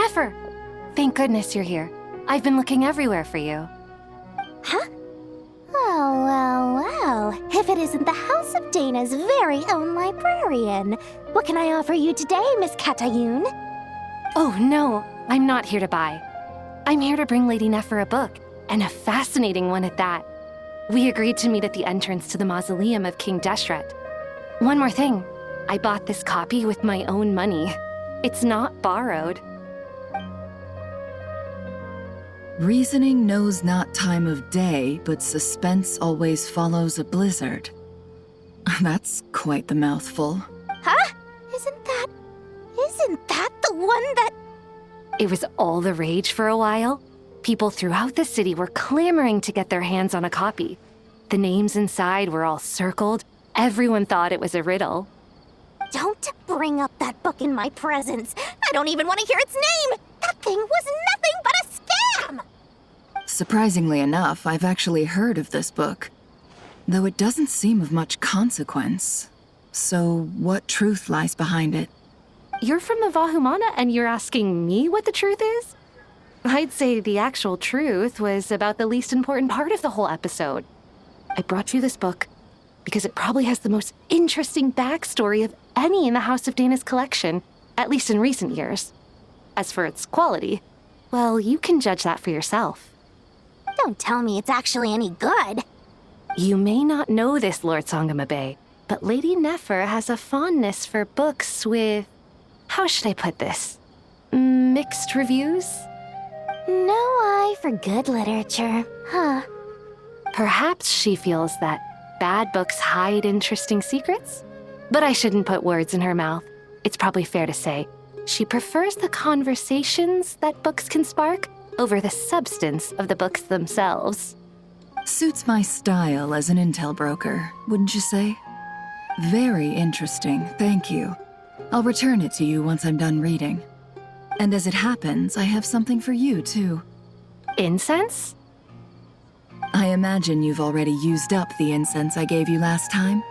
Nefer! Thank goodness you're here. I've been looking everywhere for you. Huh? Oh, well. If it isn't the House of Dana's very own librarian. What can I offer you today, Miss Katayun? Oh, no. I'm not here to buy. I'm here to bring Lady Nefer a book, and a fascinating one at that. We agreed to meet at the entrance to the mausoleum of King Deshret. One more thing. I bought this copy with my own money. It's not borrowed. Reasoning knows not time of day, but suspense always follows a blizzard. That's quite the mouthful. Huh? Isn't that the one that... It was all the rage for a while. People throughout the city were clamoring to get their hands on a copy. The names inside were all circled. Everyone thought it was a riddle. Don't bring up that book in my presence. I don't even want to hear its name. That thing was nothing but a scam. Surprisingly enough, I've actually heard of this book, though it doesn't seem of much consequence. So what truth lies behind it? You're from the Vahumana and you're asking me what the truth is? I'd say the actual truth was about the least important part of the whole episode. I brought you this book because it probably has the most interesting backstory of any in the House of Dana's collection, at least in recent years. As for its quality, well, you can judge that for yourself. Don't tell me it's actually any good. You may not know this, Lord Sangamabe, but Lady Nefer has a fondness for books with... how should I put this? Mixed reviews? No eye for good literature, huh? Perhaps she feels that bad books hide interesting secrets? But I shouldn't put words in her mouth. It's probably fair to say she prefers the conversations that books can spark over the substance of the books themselves. Suits my style as an intel broker, wouldn't you say? Very interesting, thank you. I'll return it to you once I'm done reading. And as it happens, I have something for you, too. Incense? I imagine you've already used up the incense I gave you last time.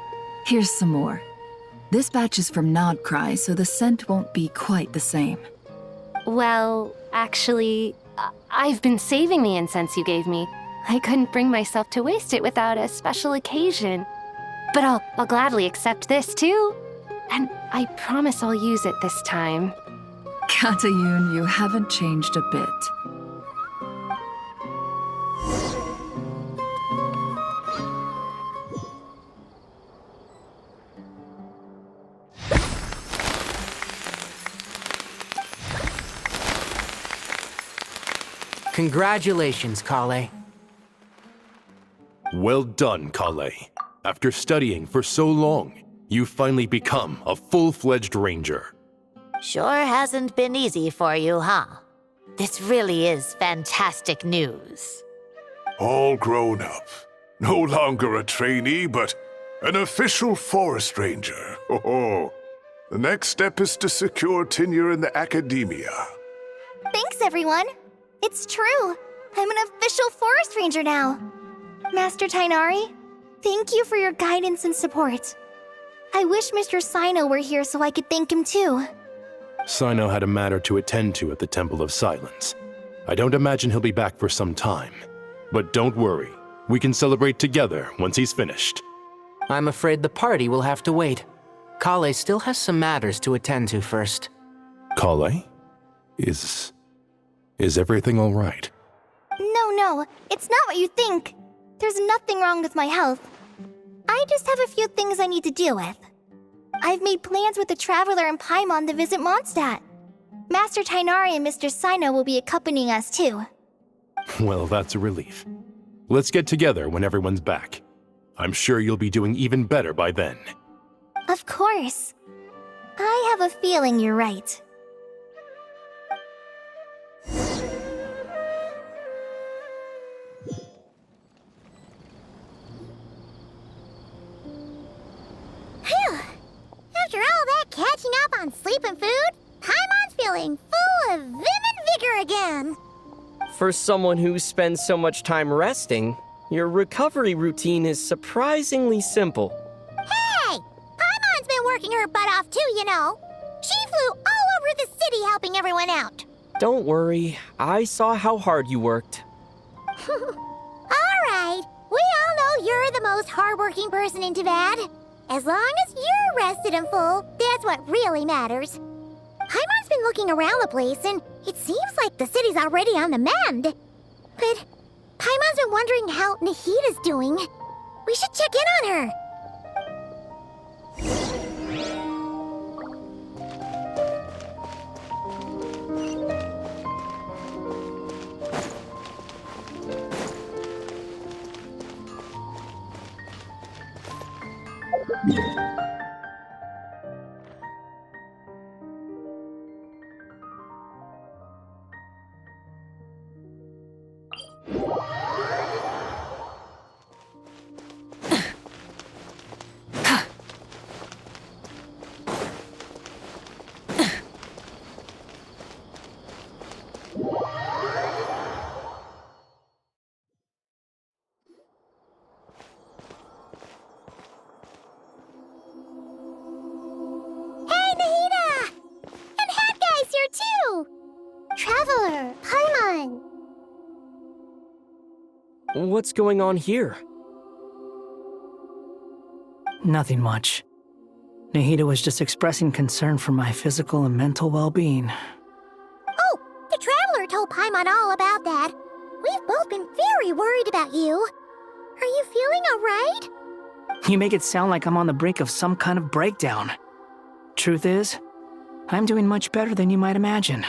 Here's some more. This batch is from Nodcry, so the scent won't be quite the same. Well, actually, I've been saving the incense you gave me. I couldn't bring myself to waste it without a special occasion. But I'll gladly accept this, too. And I promise I'll use it this time. Katayun, you haven't changed a bit. Congratulations, Collei. Well done, Collei. After studying for so long, you've finally become a full-fledged ranger. Sure hasn't been easy for you, huh? This really is fantastic news. All grown up. No longer a trainee, but an official forest ranger. Oh, the next step is to secure tenure in the academia. Thanks, everyone. It's true. I'm an official forest ranger now. Master Tainari, thank you for your guidance and support. I wish Mr. Sino were here so I could thank him too. Sino had a matter to attend to at the Temple of Silence. I don't imagine he'll be back for some time. But don't worry, we can celebrate together once he's finished. I'm afraid the party will have to wait. Collei still has some matters to attend to first. Collei? Is everything all right? No, it's not what you think. There's nothing wrong with my health. I just have a few things I need to deal with. I've made plans with the Traveler and Paimon to visit Mondstadt. Master Tainari and Mr. Sino will be accompanying us too. Well, that's a relief. Let's get together when everyone's back. I'm sure you'll be doing even better by then. Of course. I have a feeling you're right. After all that catching up on sleep and food, Paimon's feeling full of vim and vigor again. For someone who spends so much time resting, your recovery routine is surprisingly simple. Hey! Paimon's been working her butt off too, you know. She flew all over the city helping everyone out. Don't worry, I saw how hard you worked. Alright, we all know you're the most hardworking person in Tavad. As long as you're rested and full, that's what really matters. Paimon's been looking around the place, and it seems like the city's already on the mend. But Paimon's been wondering how Nahida's doing. We should check in on her. Traveler, Paimon! What's going on here? Nothing much. Nahida was just expressing concern for my physical and mental well-being. Oh, the Traveler told Paimon all about that. We've both been very worried about you. Are you feeling alright? You make it sound like I'm on the brink of some kind of breakdown. Truth is, I'm doing much better than you might imagine.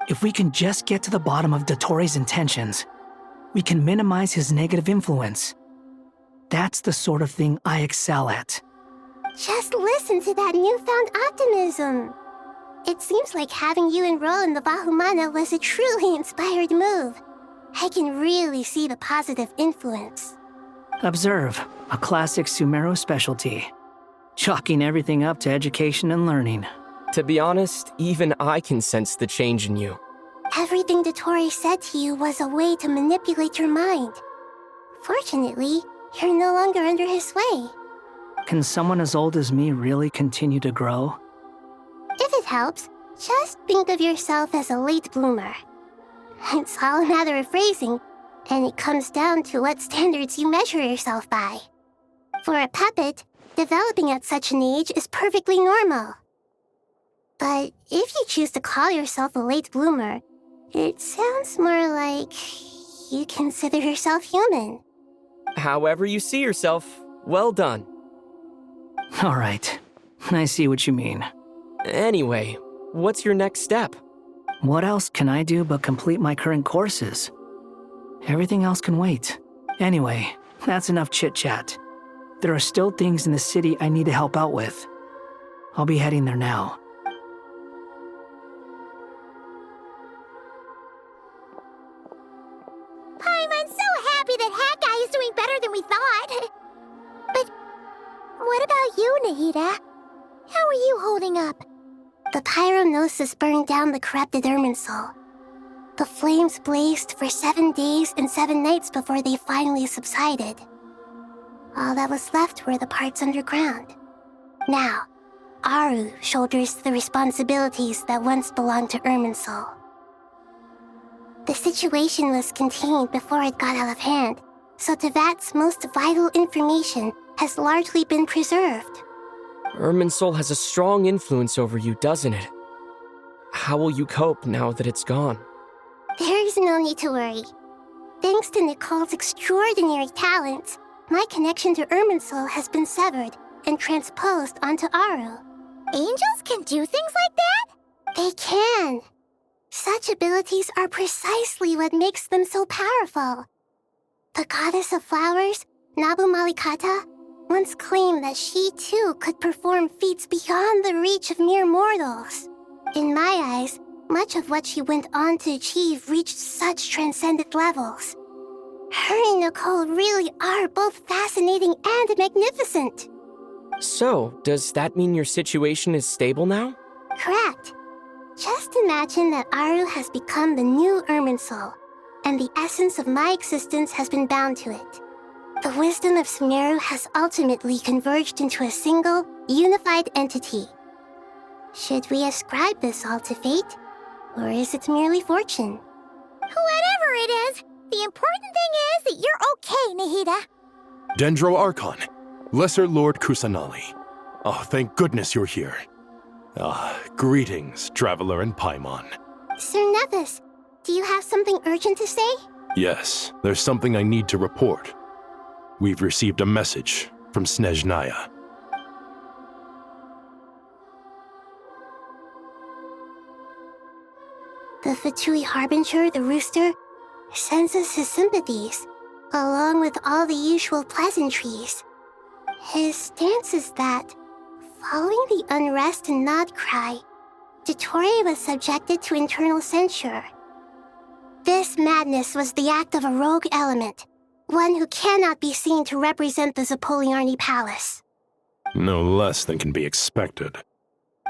If we can just get to the bottom of Dotori's intentions, we can minimize his negative influence. That's the sort of thing I excel at. Just listen to that newfound optimism. It seems like having you enroll in the Vahumana was a truly inspired move. I can really see the positive influence. Observe, a classic Sumeru specialty. Chalking everything up to education and learning. To be honest, even I can sense the change in you. Everything Dotori said to you was a way to manipulate your mind. Fortunately, you're no longer under his sway. Can someone as old as me really continue to grow? If it helps, just think of yourself as a late bloomer. It's all a matter of phrasing, and it comes down to what standards you measure yourself by. For a puppet, developing at such an age is perfectly normal. But if you choose to call yourself a late bloomer, it sounds more like you consider yourself human. However you see yourself, well done. All right, I see what you mean. Anyway, what's your next step? What else can I do but complete my current courses? Everything else can wait. Anyway, that's enough chit-chat. There are still things in the city I need to help out with. I'll be heading there now. Paimon's so happy that Hat Guy is doing better than we thought. But what about you, Nahida? How are you holding up? The Gnosis burned down the corrupted Irminsul. The flames blazed for 7 days and 7 nights before they finally subsided. All that was left were the parts underground. Now, Aru shoulders the responsibilities that once belonged to Irminsul. The situation was contained before it got out of hand, so Tevat's most vital information has largely been preserved. Irminsul has a strong influence over you, doesn't it? How will you cope now that it's gone? There is no need to worry. Thanks to Nicole's extraordinary talents, my connection to Irminsul has been severed and transposed onto Aru. Angels can do things like that? They can. Such abilities are precisely what makes them so powerful. The goddess of flowers, Nabu Malikata, once claimed that she too could perform feats beyond the reach of mere mortals. In my eyes, much of what she went on to achieve reached such transcendent levels. Her and Nicole really are both fascinating and magnificent. So, does that mean your situation is stable now? Correct. Just imagine that Aru has become the new Irminsul, and the essence of my existence has been bound to it. The wisdom of Sumeru has ultimately converged into a single, unified entity. Should we ascribe this all to fate? Or is it merely fortune? Whatever it is, the important thing is that you're okay, Nahida. Dendro Archon, Lesser Lord Kusanali. Oh, thank goodness you're here. Greetings, Traveler in Paimon. Sir Nevis, do you have something urgent to say? Yes, there's something I need to report. We've received a message from Snezhnaya. The Fatui Harbinger, the Rooster, sends us his sympathies, along with all the usual pleasantries. His stance is that, following the unrest and Nod Cry, Dottore was subjected to internal censure. This madness was the act of a rogue element, one who cannot be seen to represent the Zapoliarni Palace. No less than can be expected.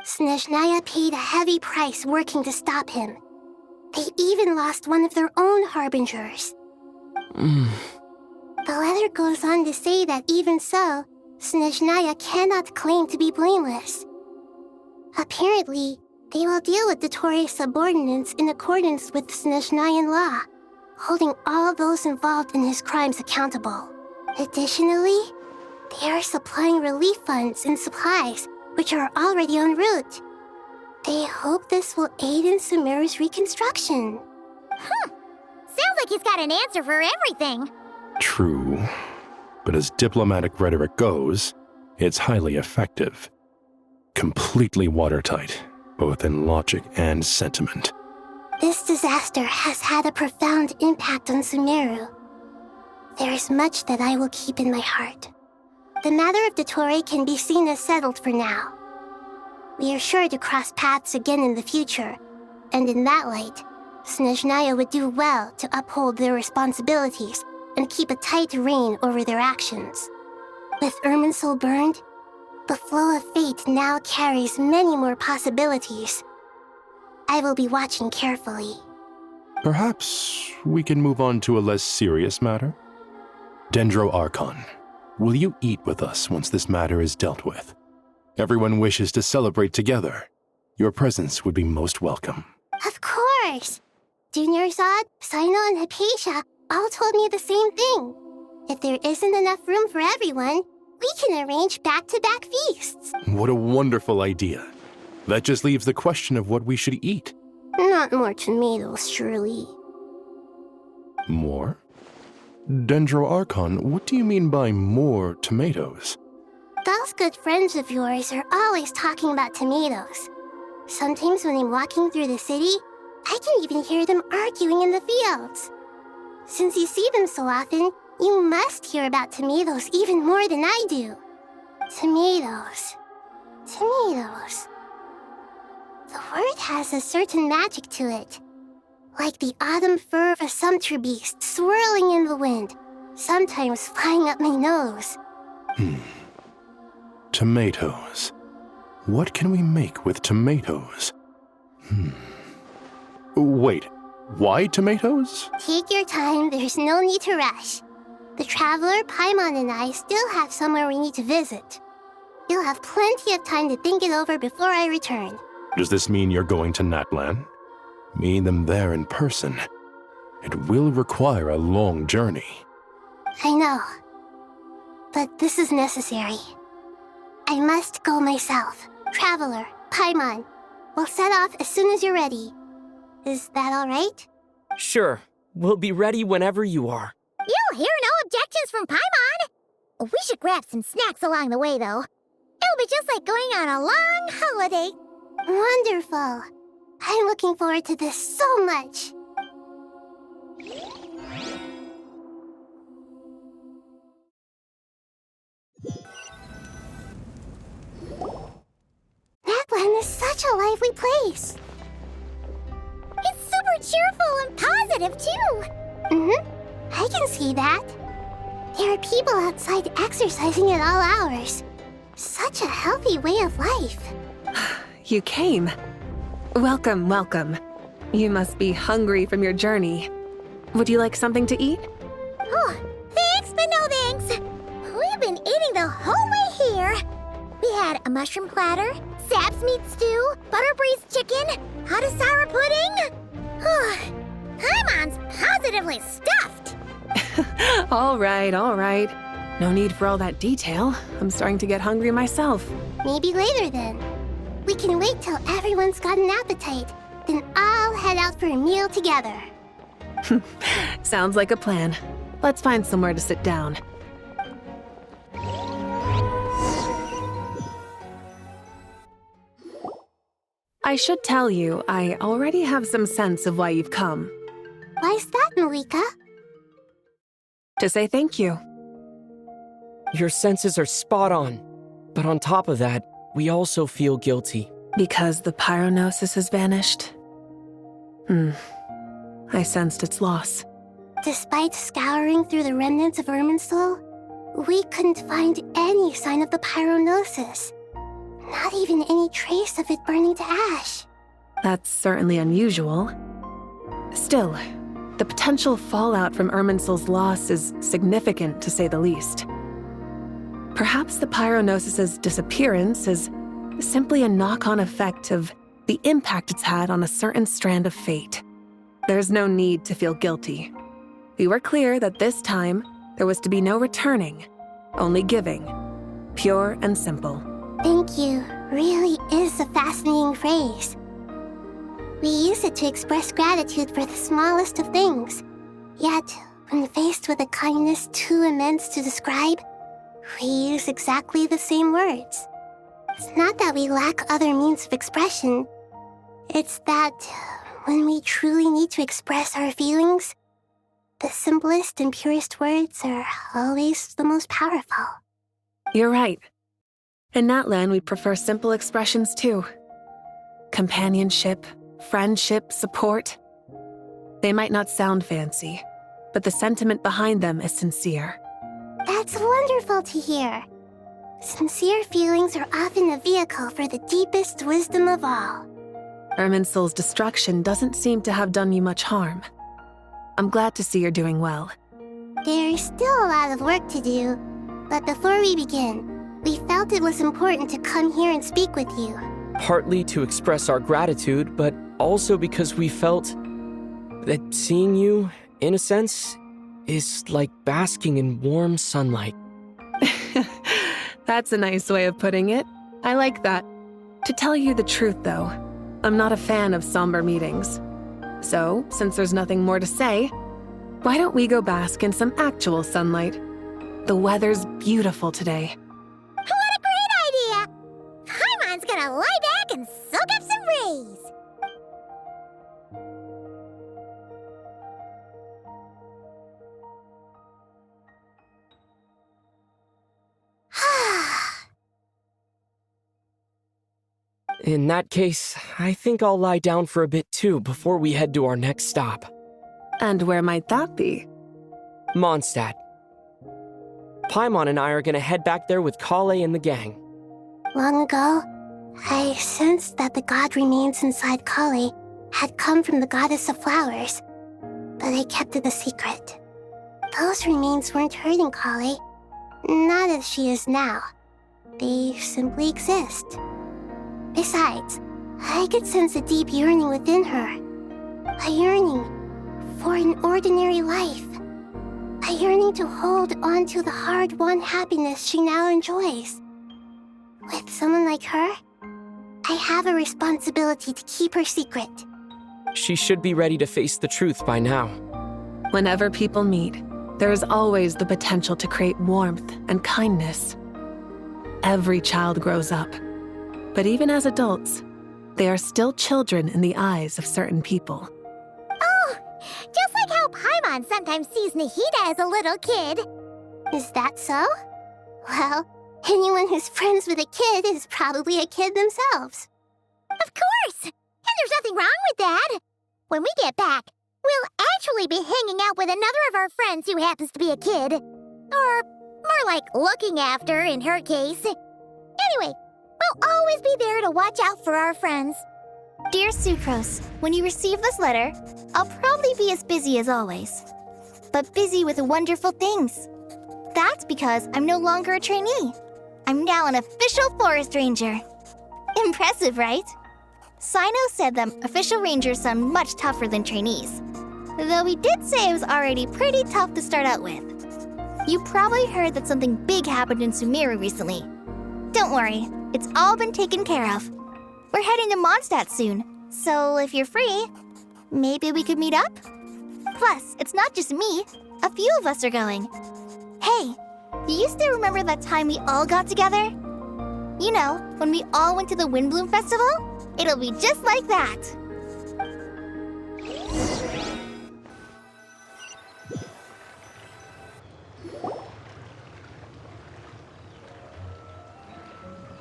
Snezhnaya paid a heavy price working to stop him. They even lost one of their own harbingers. The letter goes on to say that even so, Snezhnaya cannot claim to be blameless. Apparently, they will deal with Dottore's subordinates in accordance with Snezhnayan law, holding all those involved in his crimes accountable. Additionally, they are supplying relief funds and supplies, which are already en route. They hope this will aid in Sumeru's reconstruction. Sounds like he's got an answer for everything. True. But as diplomatic rhetoric goes, it's highly effective. Completely watertight, both in logic and sentiment. This disaster has had a profound impact on Sumeru. There is much that I will keep in my heart. The matter of Dottore can be seen as settled for now. We are sure to cross paths again in the future, and in that light, Snezhnaya would do well to uphold their responsibilities and keep a tight rein over their actions. With Irminsul burned, the flow of fate now carries many more possibilities. I will be watching carefully. Perhaps we can move on to a less serious matter? Dendro Archon, will you eat with us once this matter is dealt with? Everyone wishes to celebrate together. Your presence would be most welcome. Of course! Junior Zod, Sino, and Hypatia all told me the same thing. If there isn't enough room for everyone, we can arrange back-to-back feasts. What a wonderful idea. That just leaves the question of what we should eat. Not more tomatoes, surely. More? Dendro Archon, what do you mean by more tomatoes? Those good friends of yours are always talking about tomatoes. Sometimes when I'm walking through the city, I can even hear them arguing in the fields. Since you see them so often, you must hear about tomatoes even more than I do. Tomatoes. Tomatoes. The word has a certain magic to it. Like the autumn fur of a sumpter beast swirling in the wind, sometimes flying up my nose. Tomatoes. What can we make with tomatoes? Wait, why tomatoes? Take your time, there's no need to rush. The Traveler, Paimon, and I still have somewhere we need to visit. You'll have plenty of time to think it over before I return. Does this mean you're going to Natlan? Meet them there in person. It will require a long journey. I know. But this is necessary. I must go myself. Traveler, Paimon, we'll set off as soon as you're ready. Is that all right? Sure. We'll be ready whenever you are. You'll hear no objections from Paimon. We should grab some snacks along the way, though. It'll be just like going on a long holiday. Wonderful. I'm looking forward to this so much. Natlan is such a lively place. It's super cheerful and positive, too. I can see that. There are people outside exercising at all hours. Such a healthy way of life. You came. Welcome, welcome. You must be hungry from your journey. Would you like something to eat? Oh, thanks, but no thanks. We've been eating the whole way here. We had had a mushroom platter, Sap's meat stew, butter braised chicken, hot sour pudding. Paimon's positively stuffed. All right, all right. No need for all that detail. I'm starting to get hungry myself. Maybe later then. We can wait till everyone's got an appetite. Then I'll head out for a meal together. Sounds like a plan. Let's find somewhere to sit down. I should tell you, I already have some sense of why you've come. Why's that, Malika? To say thank you. Your senses are spot on. But on top of that, we also feel guilty. Because the Gnosis has vanished? I sensed its loss. Despite scouring through the remnants of Irminsul, we couldn't find any sign of the Gnosis. Not even any trace of it burning to ash. That's certainly unusual. Still, the potential fallout from Irminsul's loss is significant, to say the least. Perhaps the Gnosis's disappearance is simply a knock-on effect of the impact it's had on a certain strand of fate. There's no need to feel guilty. We were clear that this time, there was to be no returning, only giving. Pure and simple. Thank you really is a fascinating phrase. We use it to express gratitude for the smallest of things. Yet, when faced with a kindness too immense to describe, we use exactly the same words. It's not that we lack other means of expression. It's that when we truly need to express our feelings, the simplest and purest words are always the most powerful. You're right. In Natlan, we prefer simple expressions too. Companionship, friendship, support. They might not sound fancy, but the sentiment behind them is sincere. That's wonderful to hear. Sincere feelings are often a vehicle for the deepest wisdom of all. Irminsul's destruction doesn't seem to have done you much harm. I'm glad to see you're doing well. There's still a lot of work to do, but before we begin, we felt it was important to come here and speak with you. Partly to express our gratitude, but also because we felt that seeing you, in a sense, is like basking in warm sunlight. That's a nice way of putting it. I like that. To tell you the truth, though, I'm not a fan of somber meetings. So, since there's nothing more to say, why don't we go bask in some actual sunlight? The weather's beautiful today. What a great idea! Paimon's gonna lie back and soak up some rays. In that case, I think I'll lie down for a bit too before we head to our next stop. And where might that be? Mondstadt. Paimon and I are gonna head back there with Collei and the gang. Long ago, I sensed that the god remains inside Collei had come from the goddess of flowers, but I kept it a secret. Those remains weren't hurting Collei, not as she is now. They simply exist. Besides, I could sense a deep yearning within her. A yearning for an ordinary life. A yearning to hold on to the hard-won happiness she now enjoys. With someone like her, I have a responsibility to keep her secret. She should be ready to face the truth by now. Whenever people meet, there is always the potential to create warmth and kindness. Every child grows up. But even as adults, they are still children in the eyes of certain people. Oh, just like how Paimon sometimes sees Nahida as a little kid. Is that so? Well, anyone who's friends with a kid is probably a kid themselves. Of course! And there's nothing wrong with that. When we get back, we'll actually be hanging out with another of our friends who happens to be a kid. Or more like looking after, in her case. Anyway, we'll always be there to watch out for our friends. Dear Sucrose, when you receive this letter, I'll probably be as busy as always. But busy with wonderful things. That's because I'm no longer a trainee. I'm now an official forest ranger. Impressive, right? Sino said that official rangers sound much tougher than trainees. Though he did say it was already pretty tough to start out with. You probably heard that something big happened in Sumeru recently. Don't worry, it's all been taken care of. We're heading to Mondstadt soon, so if you're free, maybe we could meet up? Plus, it's not just me. A few of us are going. Hey, do you still remember that time we all got together? You know, when we all went to the Windbloom Festival? It'll be just like that.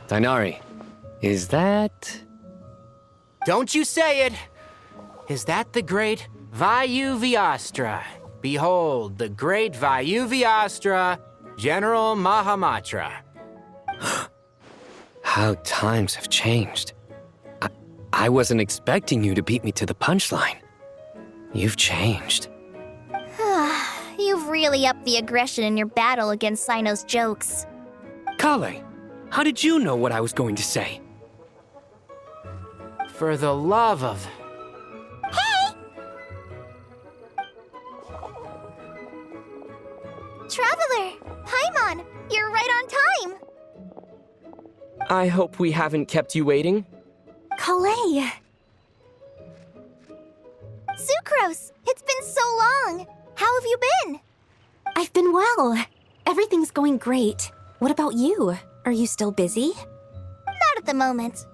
Tainari, is that... Don't you say it! Is that the great Vayu Vyastra? Behold, the great Vayu Vyastra, General Mahamatra. How times have changed. I wasn't expecting you to beat me to the punchline. You've changed. You've really upped the aggression in your battle against Sino's jokes. Collei, how did you know what I was going to say? For the love of... Hey! Traveler! Paimon! You're right on time! I hope we haven't kept you waiting. Collei! Sucrose! It's been so long! How have you been? I've been well. Everything's going great. What about you? Are you still busy? Not at the moment.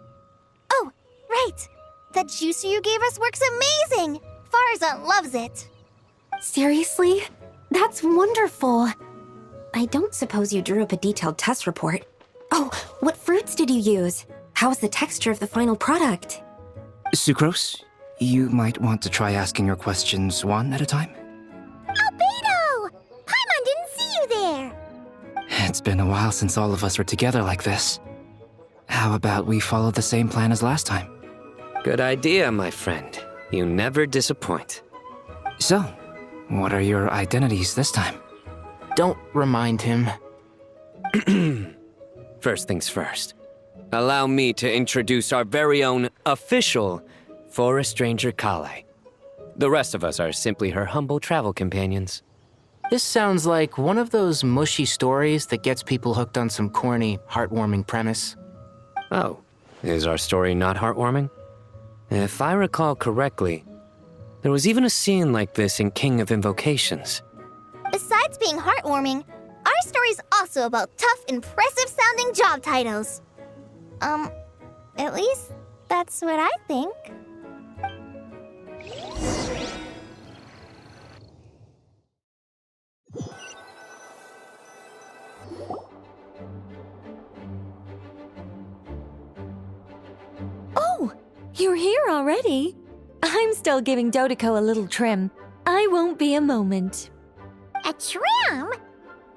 Oh, right! That juicer you gave us works amazing! Farzan loves it! Seriously? That's wonderful. I don't suppose you drew up a detailed test report. Oh, what fruits did you use? How's the texture of the final product? Sucrose, you might want to try asking your questions one at a time. Albedo! Paimon didn't see you there! It's been a while since all of us were together like this. How about we follow the same plan as last time? Good idea, my friend. You never disappoint. So, what are your identities this time? Don't remind him. First things first. Allow me to introduce our very own official Forest Ranger Collei. The rest of us are simply her humble travel companions. This sounds like one of those mushy stories that gets people hooked on some corny, heartwarming premise. Oh, is our story not heartwarming? If I recall correctly, there was even a scene like this in King of Invocations. Besides being heartwarming, our story's also about tough, impressive-sounding job titles. At least that's what I think. Oh, you're here already? I'm still giving Dodeko a little trim. I won't be a moment. A trim?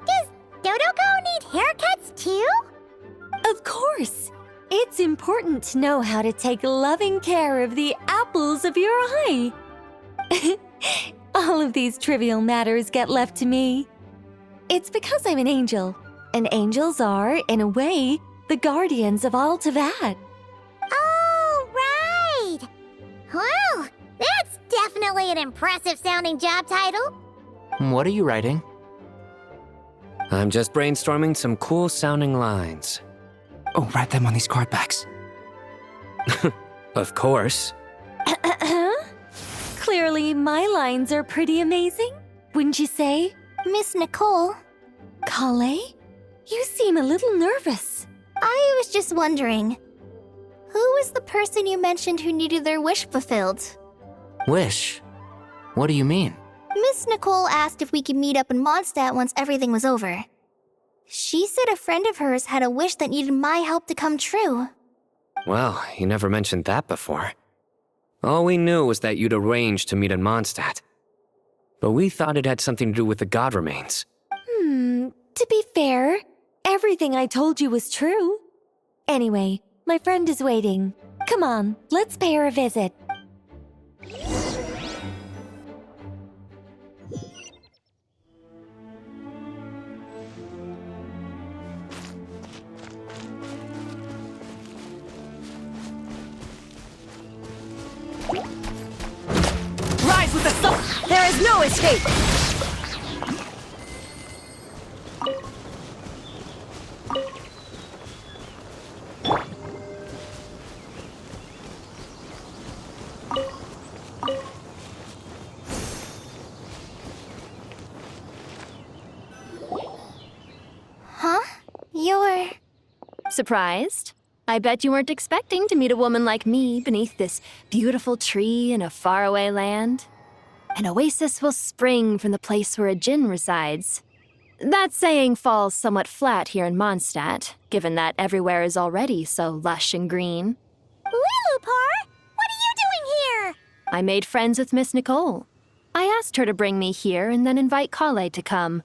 Does Dodoko need haircuts too? Of course. It's important to know how to take loving care of the apples of your eye. All of these trivial matters get left to me. It's because I'm an angel, and angels are, in a way, the guardians of all Tavad. Oh, right! Well, that's definitely an impressive-sounding job title. What are you writing? I'm just brainstorming some cool-sounding lines. Oh, write them on these card backs. Of course. Clearly, my lines are pretty amazing, wouldn't you say? Miss Nicole? Collei? You seem a little nervous. I was just wondering, who was the person you mentioned who needed their wish fulfilled? Wish? What do you mean? Miss Nicole asked if we could meet up in Mondstadt once everything was over. She said a friend of hers had a wish that needed my help to come true. Well, you never mentioned that before. All we knew was that you'd arranged to meet in Mondstadt. But we thought it had something to do with the god remains. To be fair, everything I told you was true. Anyway, my friend is waiting. Come on, let's pay her a visit. no escape! Huh? You're... Surprised? I bet you weren't expecting to meet a woman like me beneath this beautiful tree in a faraway land. An oasis will spring from the place where a djinn resides. That saying falls somewhat flat here in Mondstadt, given that everywhere is already so lush and green. Lilupar, what are you doing here? I made friends with Miss Nicole. I asked her to bring me here and then invite Collei to come.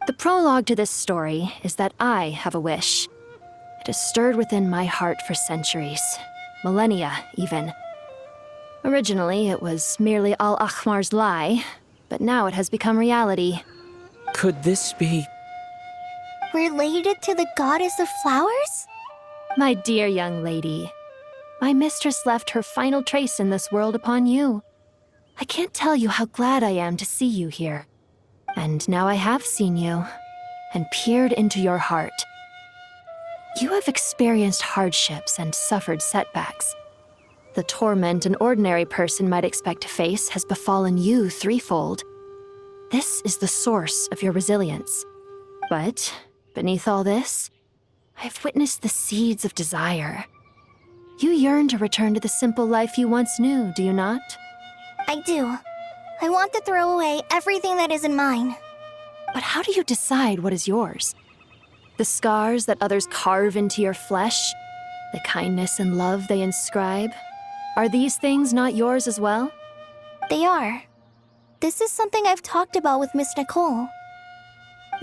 The prologue to this story is that I have a wish. It has stirred within my heart for centuries, millennia even. Originally, it was merely Al-Akhmar's lie, but now it has become reality. Could this be... related to the goddess of flowers? My dear young lady, my mistress left her final trace in this world upon you. I can't tell you how glad I am to see you here. And now I have seen you, and peered into your heart. You have experienced hardships and suffered setbacks. The torment an ordinary person might expect to face has befallen you threefold. This is the source of your resilience. But beneath all this, I've witnessed the seeds of desire. You yearn to return to the simple life you once knew, do you not? I do. I want to throw away everything that isn't mine. But how do you decide what is yours? The scars that others carve into your flesh? The kindness and love they inscribe? Are these things not yours as well? They are. This is something I've talked about with Miss Nicole.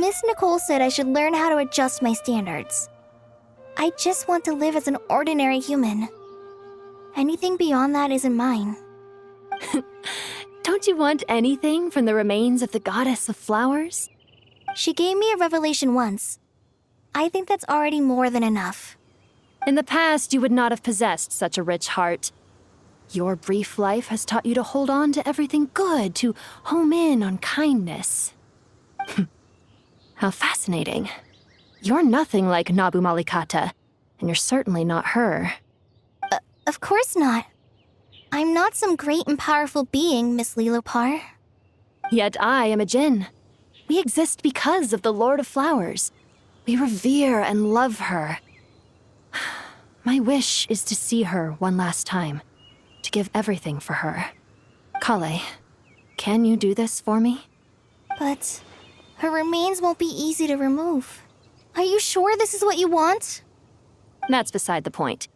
Miss Nicole said I should learn how to adjust my standards. I just want to live as an ordinary human. Anything beyond that isn't mine. Don't you want anything from the remains of the goddess of flowers? She gave me a revelation once. I think that's already more than enough. In the past, you would not have possessed such a rich heart. Your brief life has taught you to hold on to everything good, to home in on kindness. How fascinating. You're nothing like Nabu Malikata, and you're certainly not her. Of course not. I'm not some great and powerful being, Miss Lilupar. Yet I am a djinn. We exist because of the Lord of Flowers. We revere and love her. My wish is to see her one last time, to give everything for her. Collei, can you do this for me? But her remains won't be easy to remove. Are you sure this is what you want? That's beside the point.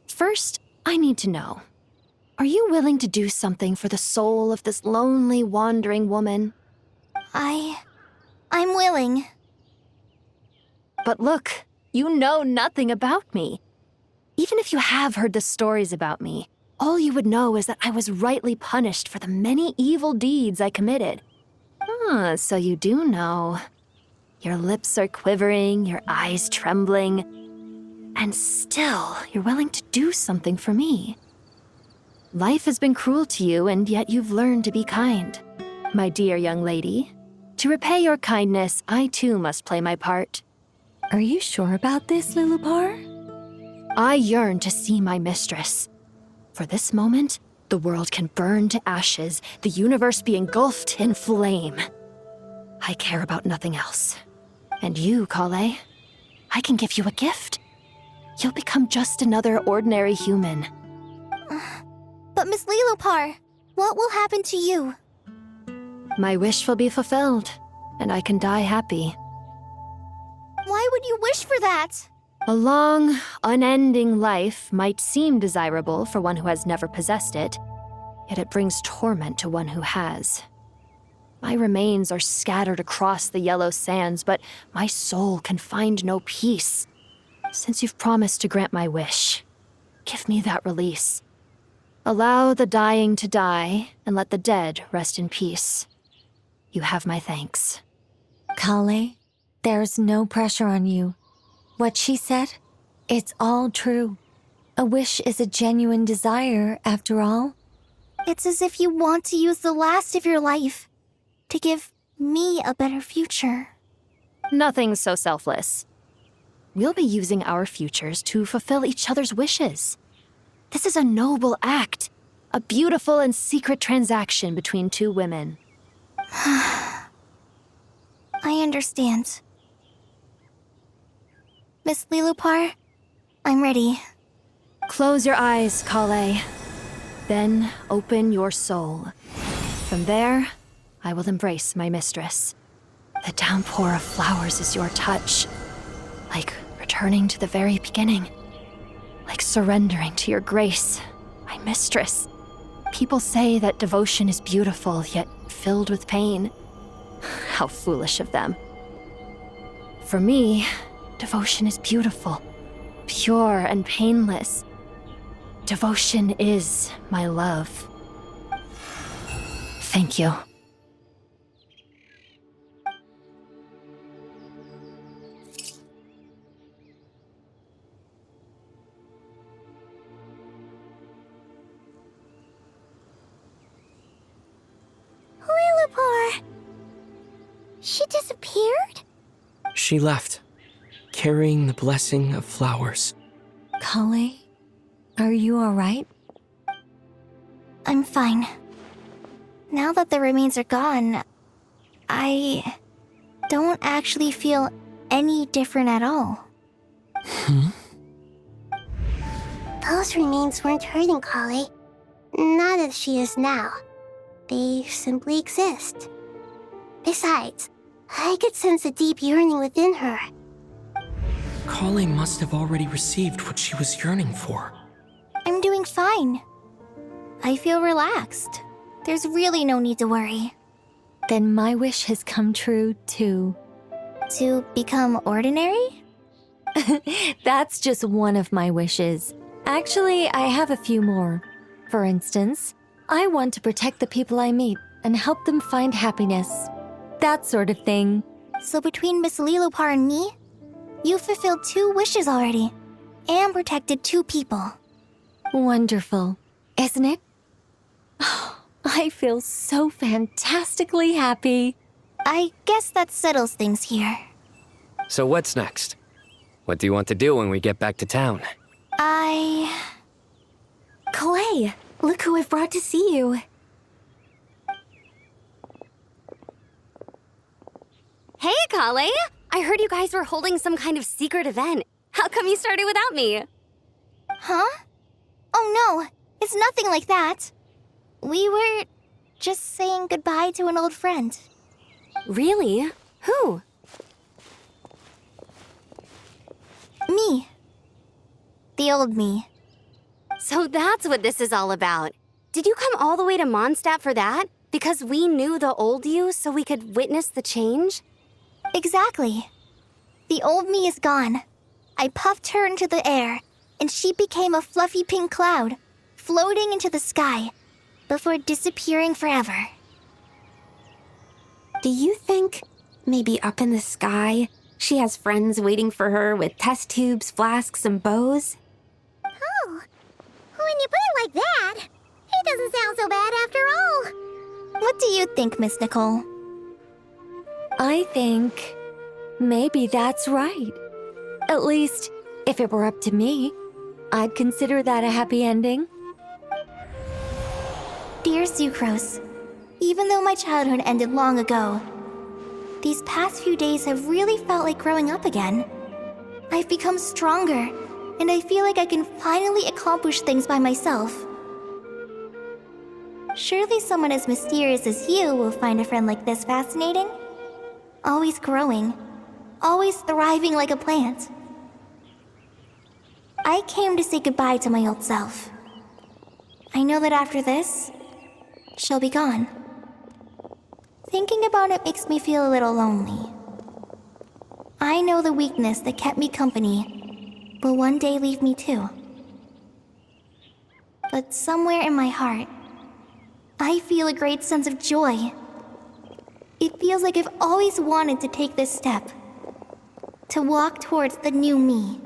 First, I need to know. Are you willing to do something for the soul of this lonely, wandering woman? I'm willing. But look, you know nothing about me. Even if you have heard the stories about me, all you would know is that I was rightly punished for the many evil deeds I committed. Ah, so you do know. Your lips are quivering, your eyes trembling, and still you're willing to do something for me. Life has been cruel to you, and yet you've learned to be kind. My dear young lady, to repay your kindness, I too must play my part. Are you sure about this, Lilupar? I yearn to see my mistress. For this moment, the world can burn to ashes, the universe be engulfed in flame. I care about nothing else. And you, Collei, I can give you a gift. You'll become just another ordinary human. But Miss Lilupar, what will happen to you? My wish will be fulfilled, and I can die happy. Why would you wish for that? A long, unending life might seem desirable for one who has never possessed it, yet it brings torment to one who has. My remains are scattered across the yellow sands, but my soul can find no peace. Since you've promised to grant my wish, give me that release. Allow the dying to die, and let the dead rest in peace. You have my thanks. Collei, there's no pressure on you. What she said, it's all true. A wish is a genuine desire, after all. It's as if you want to use the last of your life, to give me a better future. Nothing's so selfless. We'll be using our futures to fulfill each other's wishes. This is a noble act, a beautiful and secret transaction between two women. I understand. Miss Lilupar, I'm ready. Close your eyes, Collei. Then open your soul. From there, I will embrace my mistress. The downpour of flowers is your touch. Like returning to the very beginning. Like surrendering to your grace, my mistress. People say that devotion is beautiful, yet filled with pain. How foolish of them. For me, devotion is beautiful, pure and painless. Devotion is my love. Thank you. Lilupar! She disappeared? She left, carrying the blessing of flowers. Collei, are you alright? I'm fine. Now that the remains are gone, I don't actually feel any different at all. Those remains weren't hurting Collei. Not as she is now. They simply exist. Besides, I could sense a deep yearning within her. Collei must have already received what she was yearning for. I'm doing fine. I feel relaxed. There's really no need to worry. Then my wish has come true, too. To become ordinary? That's just one of my wishes. Actually, I have a few more. For instance, I want to protect the people I meet and help them find happiness. That sort of thing. So between Miss Lilupar and me, you've fulfilled 2 wishes already, and protected 2 people. Wonderful, isn't it? I feel so fantastically happy. I guess that settles things here. So what's next? What do you want to do when we get back to town? Collei, look who I've brought to see you. Hey, Collei! I heard you guys were holding some kind of secret event. How come you started without me? Huh? Oh no, it's nothing like that. We were just saying goodbye to an old friend. Really? Who? Me. The old me. So that's what this is all about. Did you come all the way to Mondstadt for that? Because we knew the old you so we could witness the change? Exactly. The old me is gone. I puffed her into the air, and she became a fluffy pink cloud, floating into the sky, before disappearing forever. Do you think, maybe up in the sky, she has friends waiting for her with test tubes, flasks, and bows? Oh, when you put it like that, it doesn't sound so bad after all. What do you think, Miss Nicole? I think maybe that's right. At least, if it were up to me, I'd consider that a happy ending. Dear Sucrose, even though my childhood ended long ago, these past few days have really felt like growing up again. I've become stronger, and I feel like I can finally accomplish things by myself. Surely someone as mysterious as you will find a friend like this fascinating. Always growing, always thriving like a plant. I came to say goodbye to my old self. I know that after this, she'll be gone. Thinking about it makes me feel a little lonely. I know the weakness that kept me company will one day leave me too. But somewhere in my heart, I feel a great sense of joy. It feels like I've always wanted to take this step, to walk towards the new me.